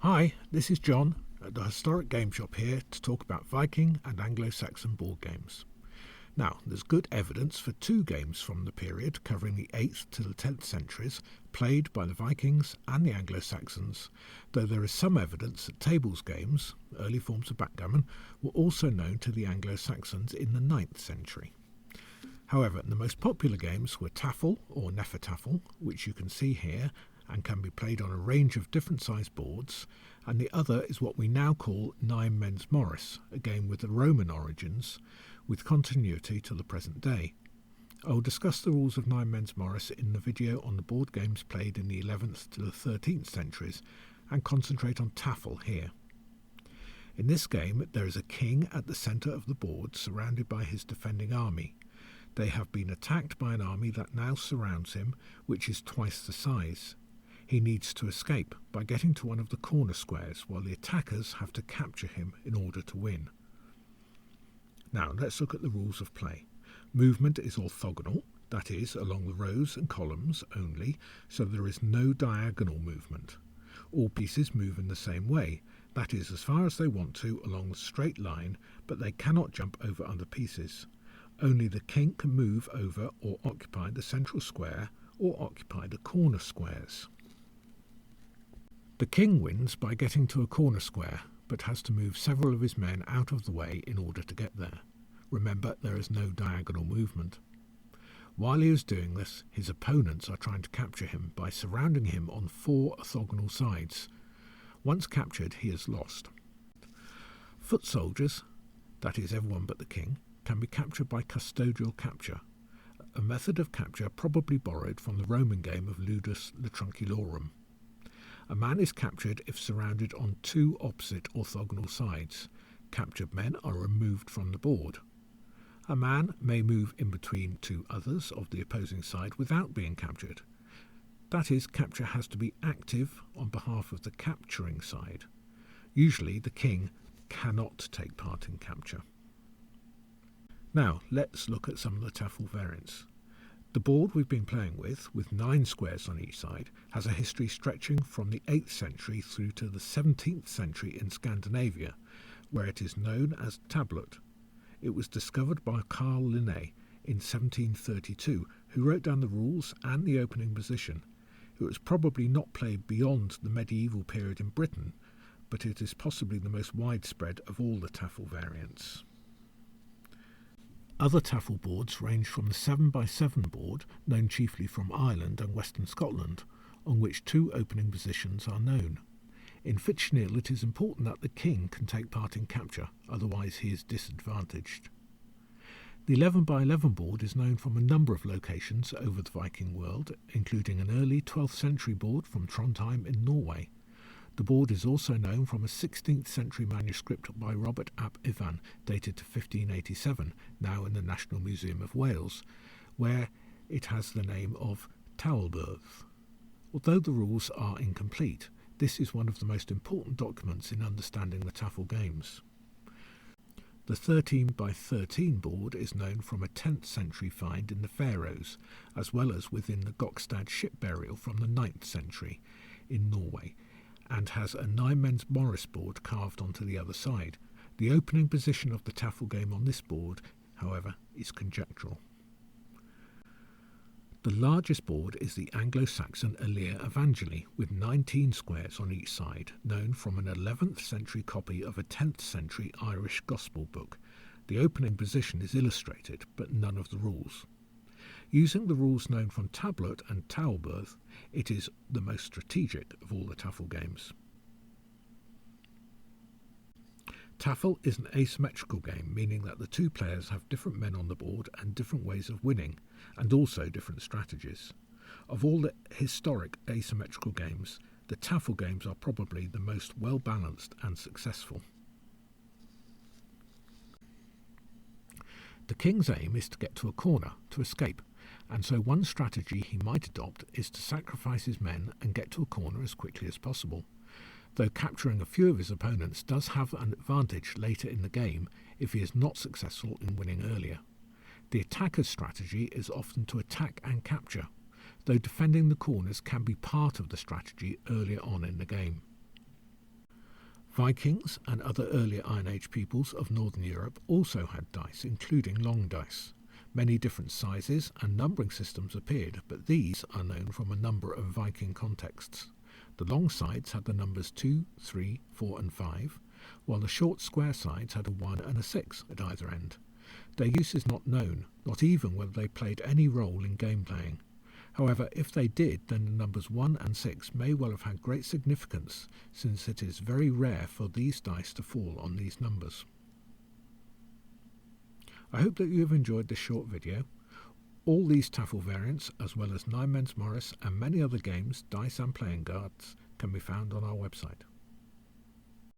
Hi, this is John at the Historic Game Shop here to talk about Viking and Anglo-Saxon board games. Now, there's good evidence for two games from the period covering the 8th to the 10th centuries played by the Vikings and the Anglo-Saxons, though there is some evidence that tables games, early forms of backgammon, were also known to the Anglo-Saxons in the 9th century. However, the most popular games were Tefl or Tefl, which you can see here and can be played on a range of different sized boards, and the other is what we now call Nine Men's Morris, a game with the Roman origins, with continuity to the present day. I will discuss the rules of Nine Men's Morris in the video on the board games played in the 11th to the 13th centuries, and concentrate on Tefl here. In this game, there is a king at the centre of the board surrounded by his defending army. They have been attacked by an army that now surrounds him, which is twice the size. He needs to escape by getting to one of the corner squares, while the attackers have to capture him in order to win. Now let's look at the rules of play. Movement is orthogonal, that is, along the rows and columns only, so there is no diagonal movement. All pieces move in the same way, that is, as far as they want to along the straight line, but they cannot jump over other pieces. Only the king can move over or occupy the central square or occupy the corner squares. The king wins by getting to a corner square, but has to move several of his men out of the way in order to get there. Remember, there is no diagonal movement. While he is doing this, his opponents are trying to capture him by surrounding him on 4 orthogonal sides. Once captured, he is lost. Foot soldiers, that is everyone but the king, can be captured by Custodial Capture, a method of capture probably borrowed from the Roman game of Ludus Latrunculorum. A man is captured if surrounded on 2 opposite orthogonal sides. Captured men are removed from the board. A man may move in between 2 others of the opposing side without being captured. That is, capture has to be active on behalf of the capturing side. Usually the king cannot take part in capture. Now let's look at some of the Tefl variants. The board we've been playing with 9 squares on each side, has a history stretching from the 8th century through to the 17th century in Scandinavia, where it is known as tablet. It was discovered by Carl Linné in 1732, who wrote down the rules and the opening position. It was probably not played beyond the medieval period in Britain, but it is possibly the most widespread of all the Tefl variants. Other Tefl boards range from the 7x7 board, known chiefly from Ireland and Western Scotland, on which 2 opening positions are known. In fictional, it is important that the king can take part in capture, otherwise he is disadvantaged. The 11x11 board is known from a number of locations over the Viking world, including an early 12th century board from Trondheim in Norway. The board is also known from a 16th century manuscript by Robert ap Ivan, dated to 1587, now in the National Museum of Wales, where it has the name of Tawlberth. Although the rules are incomplete, this is one of the most important documents in understanding the Tefl games. The 13x13 board is known from a 10th century find in the Faroes, as well as within the Gokstad ship burial from the 9th century in Norway, and has a 9 Men's Morris board carved onto the other side. The opening position of the Tefl game on this board, however, is conjectural. The largest board is the Anglo-Saxon Elia Evangeli, with 19 squares on each side, known from an 11th century copy of a 10th century Irish Gospel book. The opening position is illustrated, but none of the rules. Using the rules known from Tablet and Tawlberth, it is the most strategic of all the Tefl games. Tefl is an asymmetrical game, meaning that the 2 players have different men on the board and different ways of winning, and also different strategies. Of all the historic asymmetrical games, the Tefl games are probably the most well-balanced and successful. The king's aim is to get to a corner, to escape, and so one strategy he might adopt is to sacrifice his men and get to a corner as quickly as possible, though capturing a few of his opponents does have an advantage later in the game if he is not successful in winning earlier. The attacker's strategy is often to attack and capture, though defending the corners can be part of the strategy earlier on in the game. Vikings and other earlier Iron Age peoples of Northern Europe also had dice, including long dice. Many different sizes and numbering systems appeared, but these are known from a number of Viking contexts. The long sides had the numbers 2, 3, 4 and 5, while the short square sides had a 1 and a 6 at either end. Their use is not known, not even whether they played any role in game playing. However, if they did, then the numbers 1 and 6 may well have had great significance, since it is very rare for these dice to fall on these numbers. I hope that you have enjoyed this short video. All these Tefl variants, as well as Nine Men's Morris and many other games, dice and playing cards, can be found on our website.